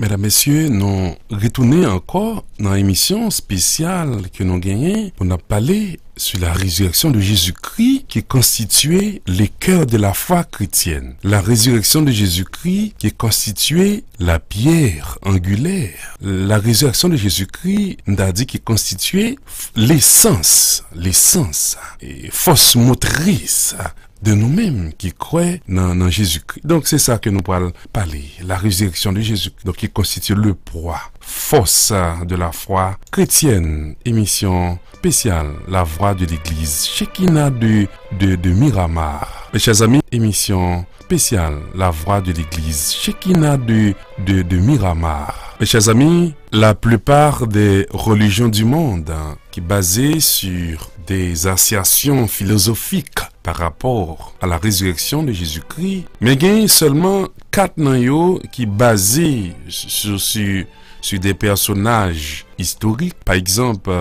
Mesdames, Messieurs, nous retournons encore dans l'émission spéciale que nous gagnons. On a parlé sur la résurrection de Jésus-Christ qui constituait le cœur de la foi chrétienne. La résurrection de Jésus-Christ qui constituait la pierre angulaire. La résurrection de Jésus-Christ, on a dit qu'il constituait l'essence et force motrice de nous-mêmes qui croient dans Jésus-Christ. Donc c'est ça que nous parlons parler, la résurrection de Jésus-Christ, donc qui constitue le poids, force de la foi chrétienne. Émission spéciale, la voix de l'église Shekinah de Miramar. Mes chers amis, émission spéciale, la voix de l'église Shekinah de Miramar. Mes chers amis, la plupart des religions du monde qui basées sur des associations philosophiques par rapport à la résurrection de Jésus-Christ, mais il y a seulement 4 noyaux qui basés sur des personnages historiques, par exemple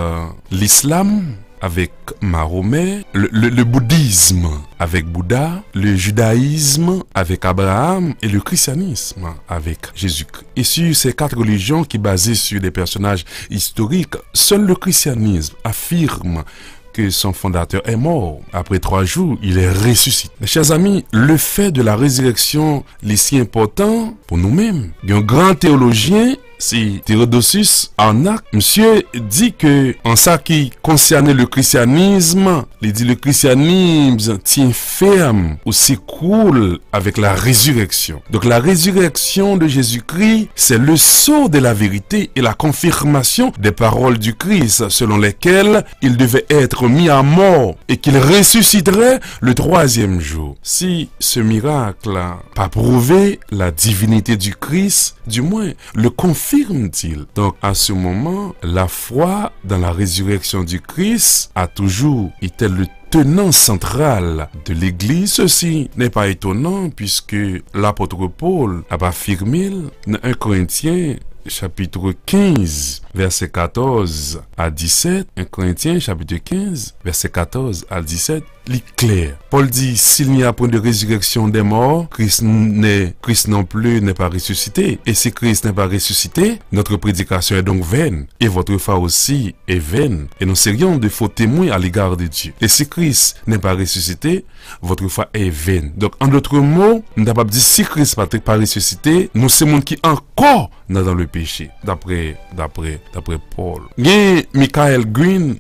l'islam avec Mahomet, le bouddhisme avec Bouddha, le judaïsme avec Abraham et le christianisme avec Jésus-Christ. Et sur ces 4 religions qui basées sur des personnages historiques, seul le christianisme affirme que son fondateur est mort. Après 3 jours, il est ressuscité. Mes chers amis, le fait de la résurrection est si important pour nous-mêmes. Il y a un grand théologien, c'est Théodosius Arnaque. Monsieur dit que en ça qui concernait le christianisme, il dit le christianisme tient ferme ou s'écroule avec la résurrection. Donc la résurrection de Jésus-Christ, c'est le sceau de la vérité et la confirmation des paroles du Christ selon lesquelles il devait être mis à mort et qu'il ressusciterait le 3e jour. Si ce miracle n'a pas prouvé la divinité du Christ, du moins le confirme-t-il. Donc à ce moment, la foi dans la résurrection du Christ a toujours été le tenant central de l'Église. Ceci n'est pas étonnant puisque l'apôtre Paul a affirmé dans 1 Corinthiens chapitre 15, verset 14 à 17, 1 Corinthiens chapitre 15, verset 14 à 17, lit clair. Paul dit, s'il n'y a point de résurrection des morts, Christ non plus n'est pas ressuscité. Et si Christ n'est pas ressuscité, notre prédication est donc vaine. Et votre foi aussi est vaine. Et nous serions de faux témoins à l'égard de Dieu. Et si Christ n'est pas ressuscité, votre foi est vaine. Donc, en d'autres mots, nous n'avons pas dit, si Christ n'est pas ressuscité, nous sommes qui encore dans le péché. D'après Paul. Il y a Michael Green,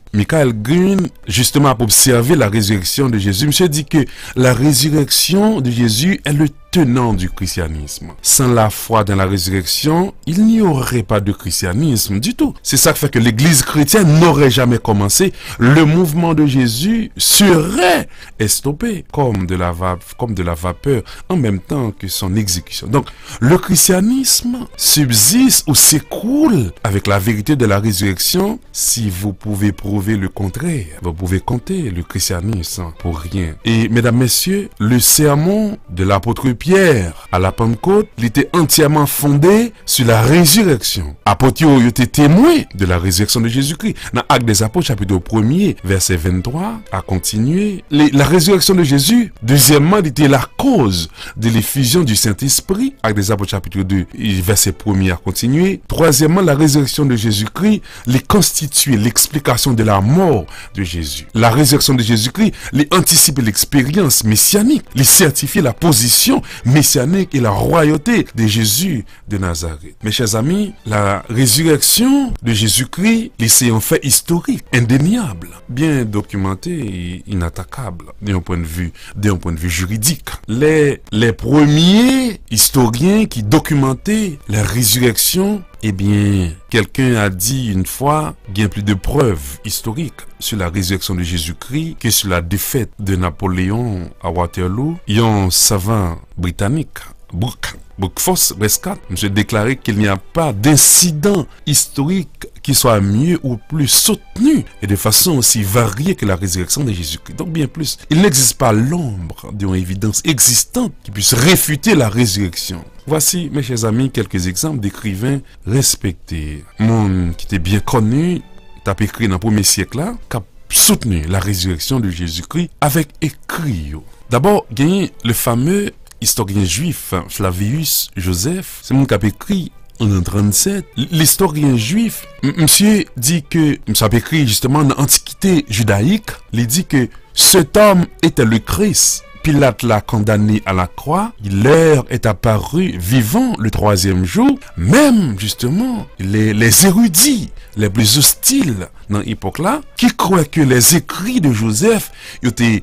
justement, pour observer la résurrection de Jésus, monsieur dit que la résurrection de Jésus est le tenant du christianisme. Sans la foi dans la résurrection, il n'y aurait pas de christianisme du tout. C'est ça qui fait que l'église chrétienne n'aurait jamais commencé. Le mouvement de Jésus serait estompé comme de la vapeur en même temps que son exécution. Donc, le christianisme subsiste ou s'écroule avec la vérité de la résurrection. Si vous pouvez prouver le contraire, vous pouvez compter le christianisme pour rien. Et mesdames, messieurs, le sermon de l'apôtre Pierre à la Pentecôte, il était entièrement fondé sur la résurrection. Apôtres étaient témoins de la résurrection de Jésus-Christ. Dans Actes des Apôtres, chapitre 1er, verset 23, à continuer. La résurrection de Jésus, deuxièmement, était la cause de l'effusion du Saint-Esprit. Actes des Apôtres, chapitre 2, verset 1er, à continuer. Troisièmement, la résurrection de Jésus-Christ, les constituait l'explication de la mort de Jésus. La résurrection de Jésus-Christ, les anticipait l'expérience messianique, les certifiait la position messianique et la royauté de Jésus de Nazareth. Mes chers amis, la résurrection de Jésus-Christ, c'est un fait historique, indéniable, bien documenté et inattaquable d'un point de vue juridique. Les premiers historiens qui documentaient la résurrection, eh bien, quelqu'un a dit une fois qu'il y a plus de preuves historiques sur la résurrection de Jésus-Christ que sur la défaite de Napoléon à Waterloo. Il y a un savant britannique, Buckford Prescott, monsieur déclaré qu'il n'y a pas d'incident historique qui soit mieux ou plus soutenu et de façon aussi variée que la résurrection de Jésus-Christ. Donc bien plus, il n'existe pas l'ombre d'une évidence existante qui puisse réfuter la résurrection. Voici, mes chers amis, quelques exemples d'écrivains respectés. Monde qui était bien connu, t'as écrit dans le 1er siècle là, qui a soutenu la résurrection de Jésus-Christ avec écrit. D'abord, il y a le fameux historien juif Flavius Joseph, c'est mon qui a écrit en 37, l'historien juif, monsieur dit que, ça a écrit justement dans l'Antiquité judaïque, il dit que cet homme était le Christ. Pilate l'a condamné à la croix, l'heure est apparue vivant le 3e jour. Même justement les érudits les plus hostiles dans l'époque là, qui croient que les écrits de Joseph étaient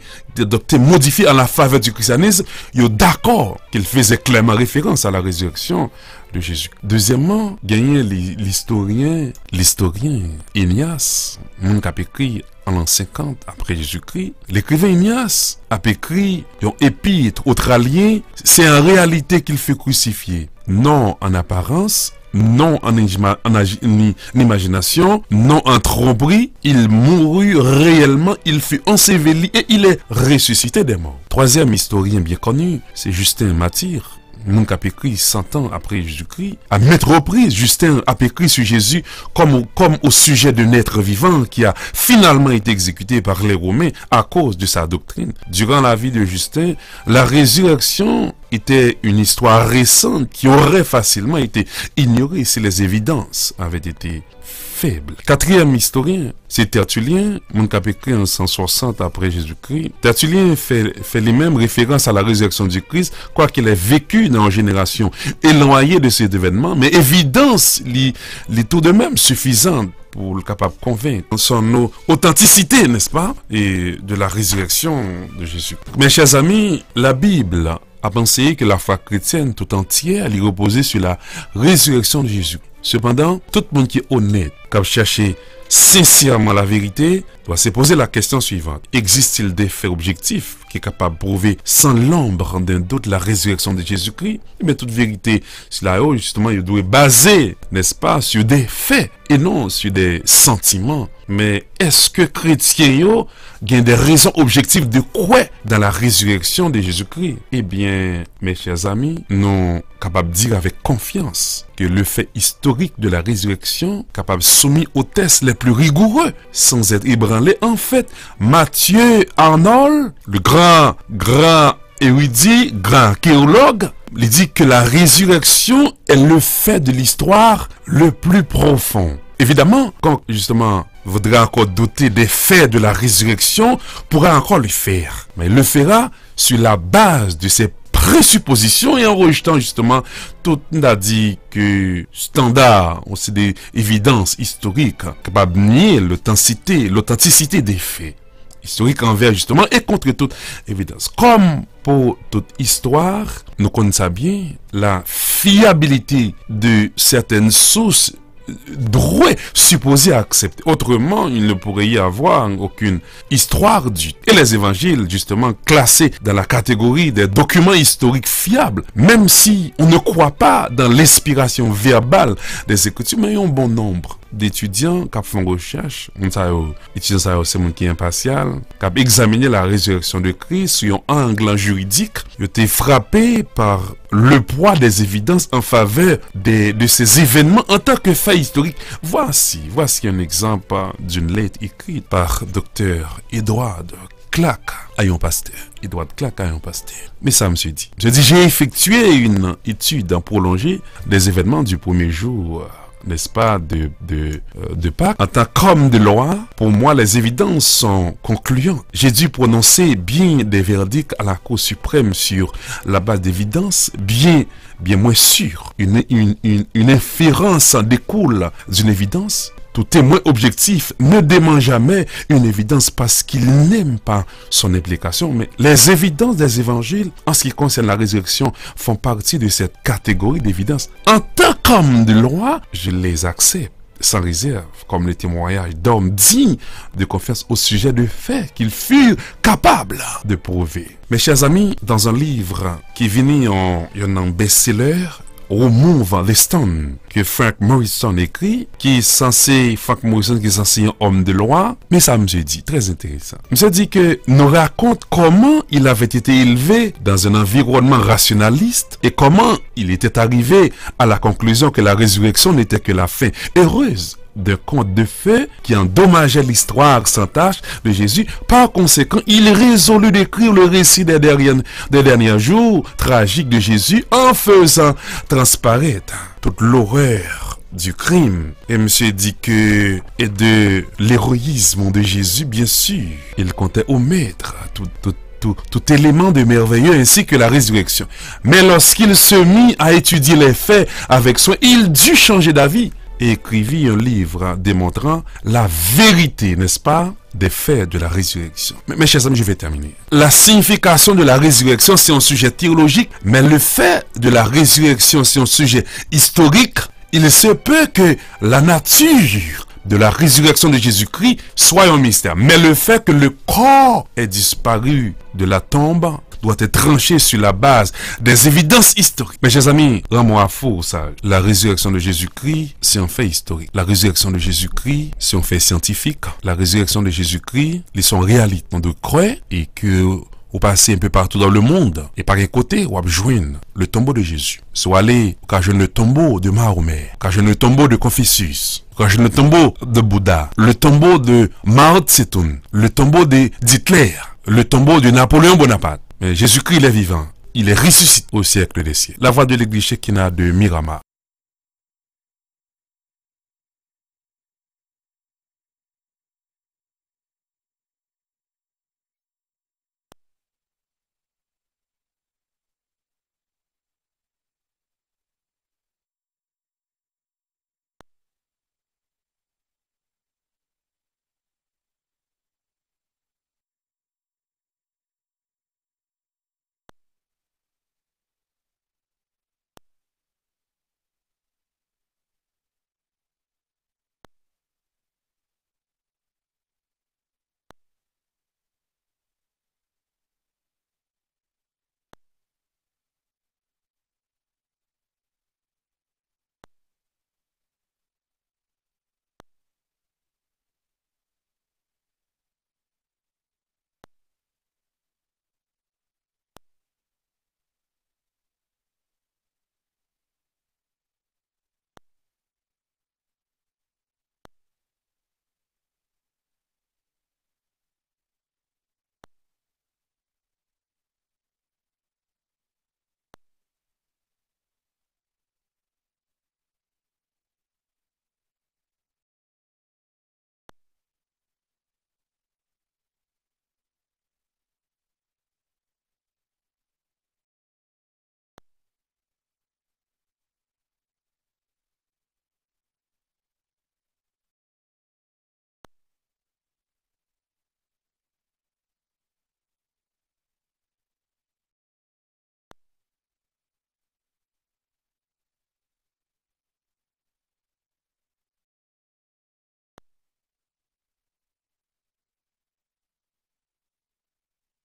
modifiés à la faveur du christianisme, ils sont d'accord qu'il faisait clairement référence à la résurrection de Jésus. Deuxièmement, gagné l'historien Ignace, mon qui a écrit en l'an 50 après Jésus-Christ, l'écrivain Ignace a écrit un épître australien, c'est en réalité qu'il fait crucifier, non en apparence, non en imagination, non en tromperie, il mourut réellement, il fut enseveli et il est ressuscité des morts. Troisième historien bien connu, c'est Justin Martyr. Mon a écrit 100 ans après Jésus-Christ. À maintes reprises, Justin a écrit sur Jésus comme au sujet d'un être vivant qui a finalement été exécuté par les Romains à cause de sa doctrine. Durant la vie de Justin, la résurrection était une histoire récente qui aurait facilement été ignorée si les évidences avaient été faibles. Quatrième historien, c'est Tertullien, mon qui a écrit en 160 après Jésus-Christ. Tertullien fait les mêmes références à la résurrection du Christ, quoi qu'il ait vécu dans une génération éloignée de cet événement, mais évidence les tout de même suffisante pour le capable de convaincre son authenticité, n'est-ce pas, et de la résurrection de Jésus. Mes chers amis, la Bible a pensé que la foi chrétienne tout entière allait reposer sur la résurrection de Jésus. Cependant, tout le monde qui est honnête, qui cherche sincèrement la vérité, doit se poser la question suivante. Existe-t-il des faits objectifs qui sont capables de prouver sans l'ombre d'un doute la résurrection de Jésus-Christ? Mais toute vérité, justement, il doit baser, n'est-ce pas, sur des faits et non sur des sentiments. Mais est-ce que chrétiens ont des raisons objectives de croire dans la résurrection de Jésus-Christ? Eh bien, mes chers amis, nous sommes capables de dire avec confiance que le fait historique de la résurrection, capable soumis aux tests les plus rigoureux, sans être ébranlé, en fait, Mathieu Arnold, le grand érudit, grand archéologue, il dit que la résurrection est le fait de l'histoire le plus profond. Évidemment, quand justement voudra encore douter des faits de la résurrection, pourra encore le faire. Mais il le fera sur la base de ses présuppositions et en rejetant justement tout a dit que standard, aussi des évidences historiques capables de nier l'authenticité des faits historiques envers justement et contre toute évidence. Comme pour toute histoire, nous connaissons bien la fiabilité de certaines sources droit supposé accepter. Autrement, il ne pourrait y avoir aucune histoire du. Et les évangiles, justement, classés dans la catégorie des documents historiques fiables, même si on ne croit pas dans l'inspiration verbale des Écritures, mais il y a un bon nombre d'étudiants qui font recherche, étudiants c'est mon qui est impartial, qui ont examiné la résurrection de Christ sur un angle juridique, ils ont été frappés par le poids des évidences en faveur de ces événements en tant que fait historique. Voici un exemple d'une lettre écrite par Dr. Edward Clark Ayon Pasteur. Edward Clark Ayon Pasteur. Mais ça, monsieur dit. J'ai effectué une étude en prolongée des événements du premier jour, n'est-ce pas, de Pâques. En tant qu'homme de loi, pour moi, les évidences sont concluantes. J'ai dû prononcer bien des verdicts à la Cour suprême sur la base d'évidences bien moins sûres. Une inférence en découle d'une évidence. Tout témoin objectif ne dément jamais une évidence parce qu'il n'aime pas son implication. Mais les évidences des évangiles, en ce qui concerne la résurrection, font partie de cette catégorie d'évidences. En tant qu'homme de loi, je les accepte sans réserve, comme le témoignage d'hommes dignes de confiance au sujet de faits qu'ils furent capables de prouver. Mes chers amis, dans un livre qui venait en best-seller, au Move the Stone, que Frank Morrison écrit, Frank Morrison qui est censé un homme de loi, mais ça me dit, très intéressant. Il me dit que nous raconte comment il avait été élevé dans un environnement rationaliste et comment il était arrivé à la conclusion que la résurrection n'était que la fin heureuse de contes de fées qui endommageaient l'histoire sans tache de Jésus. Par conséquent, il résolut d'écrire le récit des derniers jours tragiques de Jésus en faisant transparaître toute l'horreur du crime. Et monsieur dit que, et de l'héroïsme de Jésus, bien sûr, il comptait omettre tout élément de merveilleux ainsi que la résurrection. Mais lorsqu'il se mit à étudier les faits avec soin, il dut changer d'avis et écrivit un livre démontrant la vérité, n'est-ce pas, des faits de la résurrection. Mais mes chers amis, je vais terminer. La signification de la résurrection, c'est un sujet théologique, mais le fait de la résurrection, c'est un sujet historique. Il se peut que la nature de la résurrection de Jésus-Christ soit un mystère. Mais le fait que le corps ait disparu de la tombe doit être tranché sur la base des évidences historiques. Mes chers amis, rends-moi faux, ça. La résurrection de Jésus-Christ, c'est un fait historique. La résurrection de Jésus-Christ, c'est un fait scientifique. La résurrection de Jésus-Christ, ils sont réalités. On doit croire et que vous passez un peu partout dans le monde et par un côté, vous joignez le tombeau de Jésus. Soit aller, car je le tombeau de Mahomet, car je le tombeau de Confucius, car je le tombeau de Bouddha, le tombeau de Mao Tse-tung, le tombeau d'Hitler, le tombeau de Napoléon Bonaparte. Mais Jésus-Christ, il est vivant. Il est ressuscité au siècle des siècles. La voix de l'église Shekinah de Miramar.